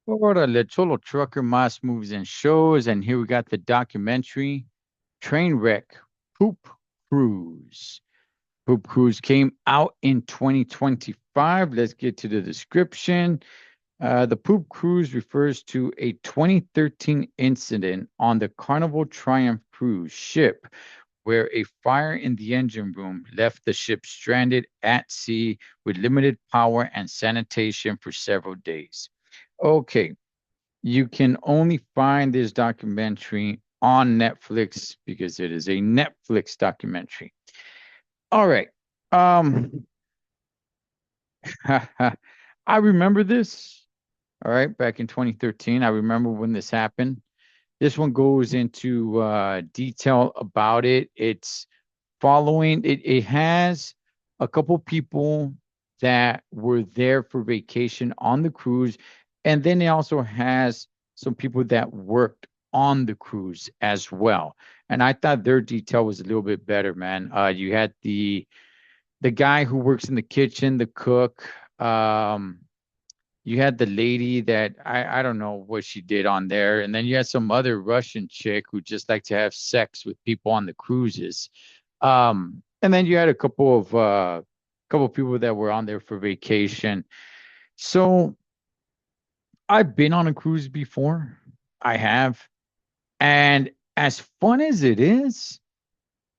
Florida, Le Cholo Trucker, M.A.S. movies and shows. And here we got the documentary Trainwreck Poop Cruise. Poop Cruise came out in 2025. Let's get to the description. The Poop Cruise refers to a 2013 incident on the Carnival Triumph cruise ship where a fire in the engine room left the ship stranded at sea with limited power and sanitation for several days. Okay, you can only find this documentary on Netflix because it is a Netflix documentary. All right. Um, I remember this. All right, back in 2013, I remember when this happened. This one goes into detail about it. It's following it. It has a couple people that were there for vacation on the cruise, and then it also has some people that worked on the cruise as well. And I thought their detail was a little bit better, man. You had the guy who works in the kitchen, the cook. You had the lady that I don't know what she did on there, and then you had some other Russian chick who just liked to have sex with people on the cruises. And then you had a couple of people that were on there for vacation. So I've been on a cruise before. I have. And as fun as it is,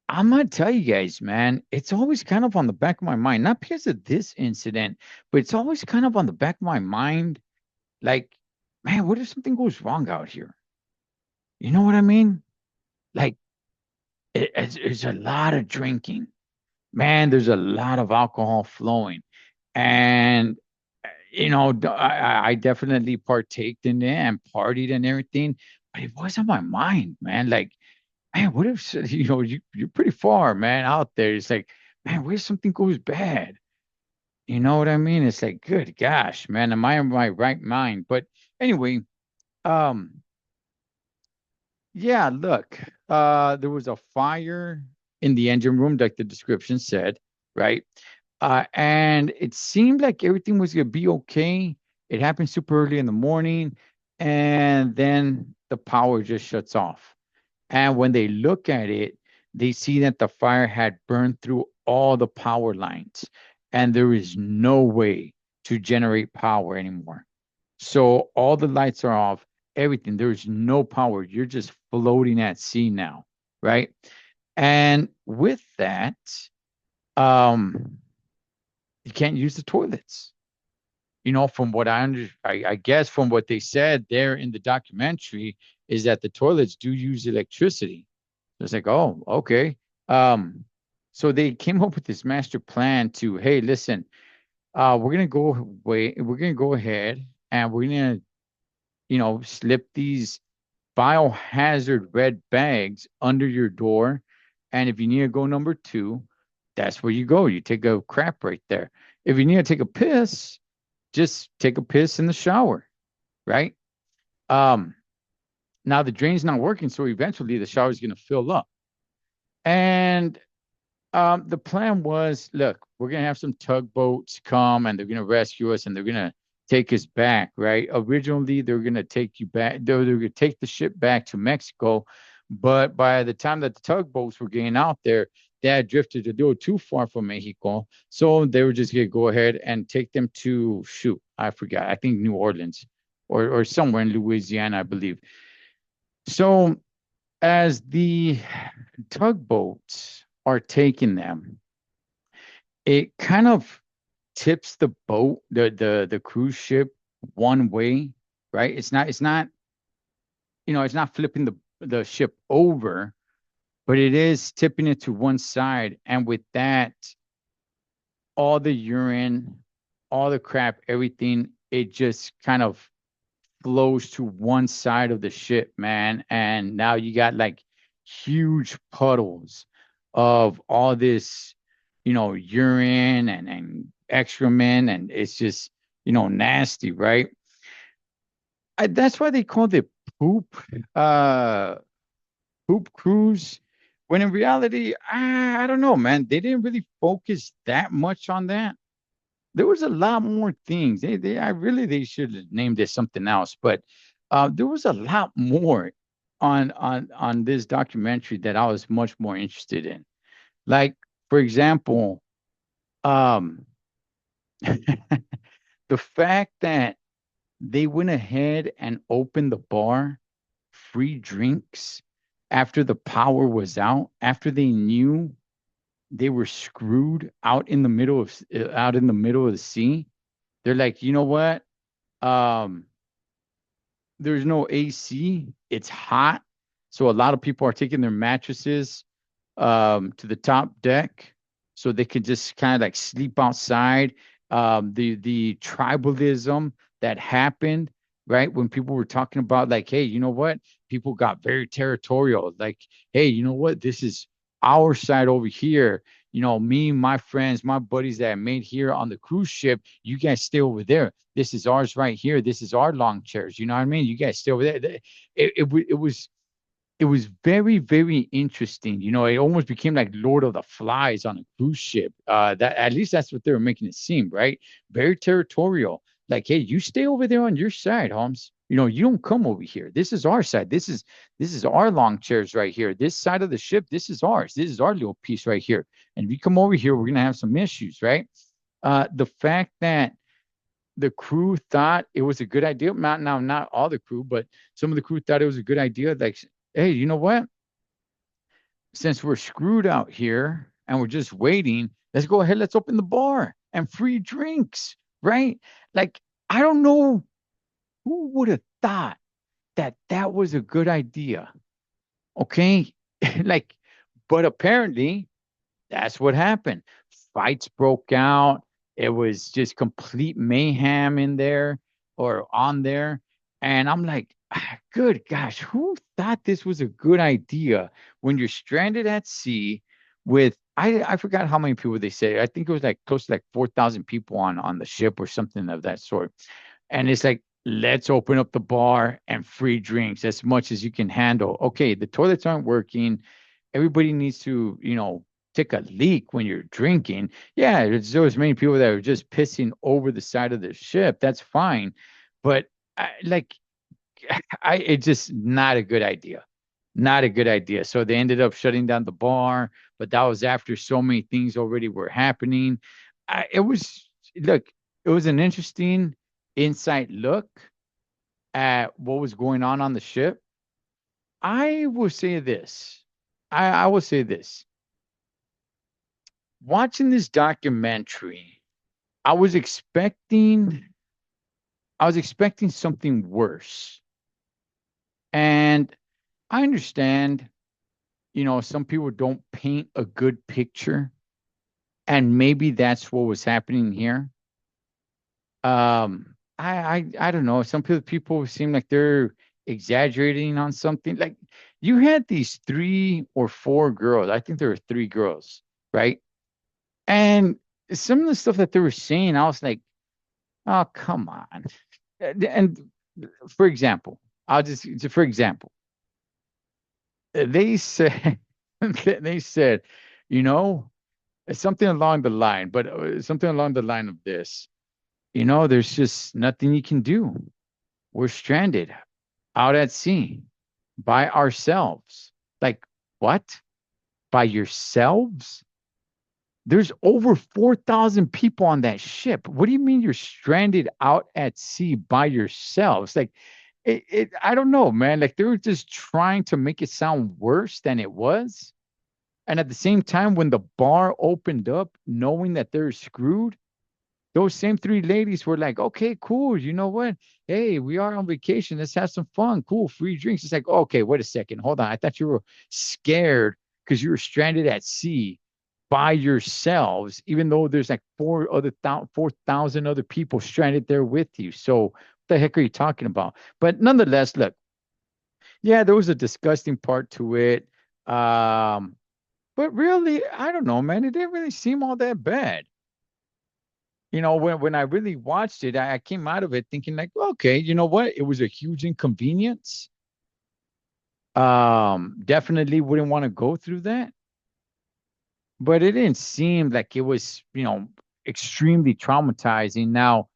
I'm gonna tell you guys, man, it's always kind of on the back of my mind, not because of this incident, but it's always kind of on the back of my mind. Like, man, what if something goes wrong out here? You know what I mean? Like, it's a lot of drinking. Man, there's a lot of alcohol flowing. And, I definitely partaked in it and partied and everything, but it was on my mind, man. Like, man, what if, you're pretty far, man, out there. It's like, man, what if something goes bad? You know what I mean? It's like, good gosh, man, am I in my right mind? But anyway, um, yeah, look, there was a fire in the engine room, like the description said, right? And it seemed like everything was gonna be okay. It happened super early in the morning, and then the power just shuts off. And when they look at it, they see that the fire had burned through all the power lines, and there is no way to generate power anymore. So all the lights are off, everything. There's no power. You're just floating at sea now, right? And with that, um, you can't use the toilets. From what I guess from what they said there in the documentary is that the toilets do use electricity. So it's like, oh, okay. Um, so they came up with this master plan to, hey, listen, we're gonna go ahead and we're gonna slip these biohazard red bags under your door. And if you need to go number two, that's where you go. You take a crap right there. If you need to take a piss, just take a piss in the shower, right? Um, Now the drain's not working, so eventually the shower's gonna fill up. And the plan was, look, we're gonna have some tugboats come and they're gonna rescue us and they're gonna take us back, right? Originally, they're gonna take you back, they're gonna take the ship back to Mexico, but by the time that the tugboats were getting out there, they had drifted a little too far from Mexico, so they were just gonna go ahead and take them to shoot, I forgot, I think New Orleans or somewhere in Louisiana, I believe. So as the tugboats are taking them, it kind of tips the boat, the cruise ship one way, right? It's not flipping the ship over, but it is tipping it to one side. And with that, all the urine, all the crap, everything, it just kind of flows to one side of the ship, man. And now you got like huge puddles of all this, urine and excrement, and it's just, nasty, right? That's why they called it poop, uh, poop cruise. When in reality, I don't know, man. They didn't really focus that much on that. there was a lot more things. I really they should have named it something else, but there was a lot more on this documentary that I was much more interested in. Like, for example, um, the fact that they went ahead and opened the bar, free drinks after the power was out, after they knew they were screwed out in the middle of the sea. They're like, you know what? Um, there's no AC. It's hot. So a lot of people are taking their mattresses to the top deck so they could just kind of like sleep outside. The tribalism that happened, right? When people were talking about like, hey, you know what? People got very territorial. Like, hey, you know what? This is our side over here. You know, me, my friends, my buddies that I made here on the cruise ship, you guys stay over there. This is ours right here. This is our long chairs. You know what I mean? You guys stay over there. It was very, very interesting. You know, it almost became like Lord of the Flies on a cruise ship. That at least that's what they were making it seem, right? Very territorial. Like, hey, you stay over there on your side, Holmes. You know, you don't come over here. This is our side. This is our long chairs right here. This side of the ship, this is ours. This is our little piece right here. And if you come over here, we're gonna have some issues, right? The fact that the crew thought it was a good idea. Not all the crew, but some of the crew thought it was a good idea. Like, hey, you know what? Since we're screwed out here and we're just waiting, let's go ahead. Let's open the bar and free drinks, right? Like, I don't know who would have thought that that was a good idea. Okay. Like, but apparently that's what happened. Fights broke out. It was just complete mayhem in there or on there. And I'm like, good gosh, who thought this was a good idea when you're stranded at sea with I forgot how many people they say. I think it was like close to like 4,000 people on the ship or something of that sort. And it's like, let's open up the bar and free drinks as much as you can handle. Okay, the toilets aren't working. Everybody needs to, take a leak when you're drinking. Yeah, there was many people that were just pissing over the side of the ship. That's fine. But like, it's just not a good idea. Not a good idea. So they ended up shutting down the bar, but that was after so many things already were happening. Look, it was an interesting insight look at what was going on the ship. I will say this. I will say this. Watching this documentary, I was expecting I was expecting something worse. And I understand, some people don't paint a good picture, and maybe that's what was happening here. I don't know. Some people seem like they're exaggerating on something. Like you had these three or four girls. I think there were three girls, right? And some of the stuff that they were saying, I was like, oh, come on. And for example, for example, they said, they said, you know, something along the line, but something along the line of this, there's just nothing you can do. We're stranded out at sea by ourselves. Like, what? By yourselves? There's over 4,000 people on that ship. What do you mean you're stranded out at sea by yourselves? Like, I don't know, man. Like, they were just trying to make it sound worse than it was. And at the same time, when the bar opened up, knowing that they're screwed, those same three ladies were like, okay, cool. You know what? Hey, we are on vacation. Let's have some fun. Cool. Free drinks. It's like, okay, wait a second. Hold on. I thought you were scared because you were stranded at sea by yourselves, even though there's like 4,000 other people stranded there with you. So what the heck are you talking about? But nonetheless, look, yeah, there was a disgusting part to it. Um, but really, I don't know, man. It didn't really seem all that bad. When I really watched it, I came out of it thinking like, okay, you know what? It was a huge inconvenience. Definitely wouldn't want to go through that, but it didn't seem like it was, extremely traumatizing. Now,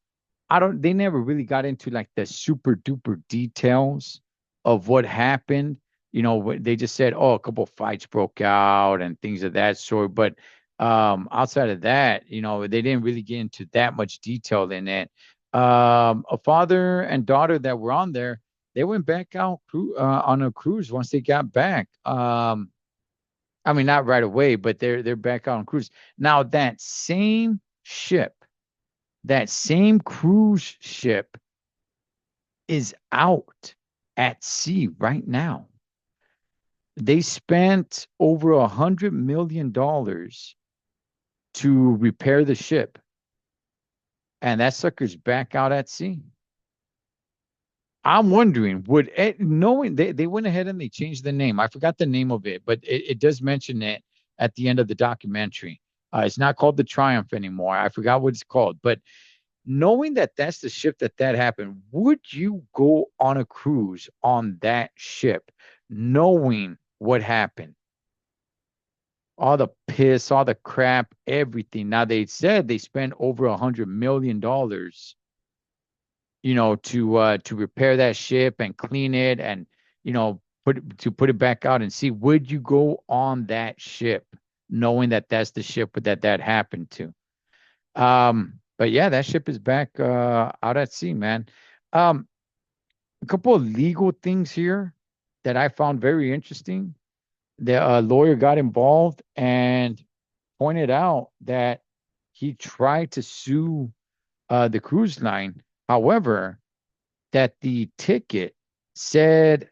they never really got into like the super duper details of what happened. They just said, oh, a couple of fights broke out and things of that sort. But outside of that, they didn't really get into that much detail in it. A father and daughter that were on there, they went back out on a cruise once they got back. I mean, not right away, but they're back out on cruise. Now, that same cruise ship is out at sea right now. They spent over $100 million to repair the ship, and that sucker's back out at sea. I'm wondering, knowing they went ahead and they changed the name. I forgot the name of it, but it does mention it at the end of the documentary. It's not called the Triumph anymore. I forgot what it's called, but knowing that that's the ship that happened, would you go on a cruise on that ship, knowing what happened? All the piss, all the crap, everything. Now they said they spent over $100 million, to repair that ship and clean it and put it back out and see, would you go on that ship knowing that that's the ship that happened to? But yeah, that ship is back out at sea, man. Um, a couple of legal things here that I found very interesting. The lawyer got involved and pointed out that he tried to sue the cruise line. However, that the ticket said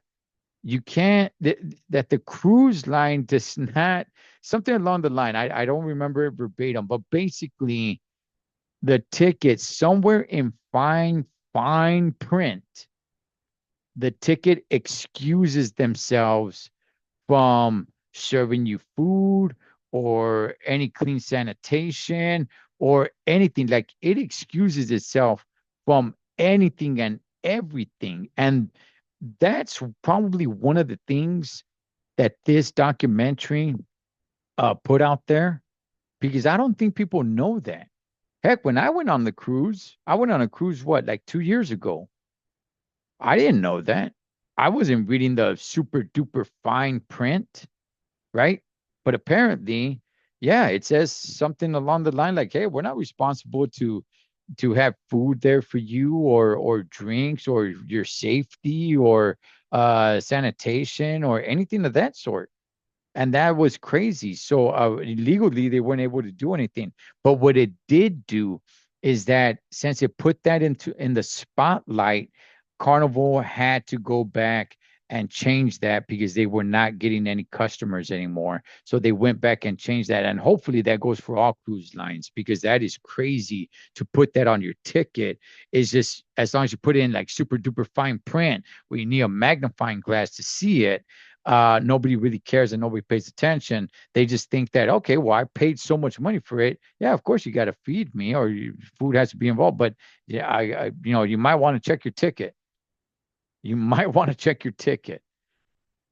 you can't, that the cruise line does not, something along the line. I don't remember it verbatim, but basically the ticket somewhere in fine print, the ticket excuses themselves from serving you food or any clean sanitation or anything. Like, it excuses itself from anything and everything. And that's probably one of the things that this documentary put out there, because I don't think people know that. Heck, when I went on the cruise, I went on a cruise, what, like 2 years ago? I didn't know that. I wasn't reading the super duper fine print, right? But apparently, yeah, it says something along the line like, hey, we're not responsible to have food there for you or drinks or your safety or sanitation or anything of that sort. And that was crazy. So legally, they weren't able to do anything. But what it did do is that since it put that in the spotlight, Carnival had to go back and change that because they were not getting any customers anymore. So they went back and changed that. And hopefully that goes for all cruise lines, because that is crazy to put that on your ticket. It's just, as long as you put in like super duper fine print where you need a magnifying glass to see it, nobody really cares and nobody pays attention. They just think that, okay, well, I paid so much money for it. Yeah, of course you got to feed me or food has to be involved. But yeah, you might want to check your ticket. You might want to check your ticket.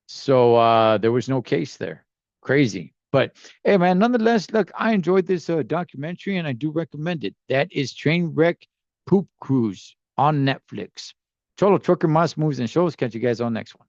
So there was no case there. Crazy. But hey, man, nonetheless, look, I enjoyed this documentary and I do recommend it. That is Trainwreck Poop Cruise on Netflix. Cholo Trucker Mas Moves and Shows. Catch you guys on next one.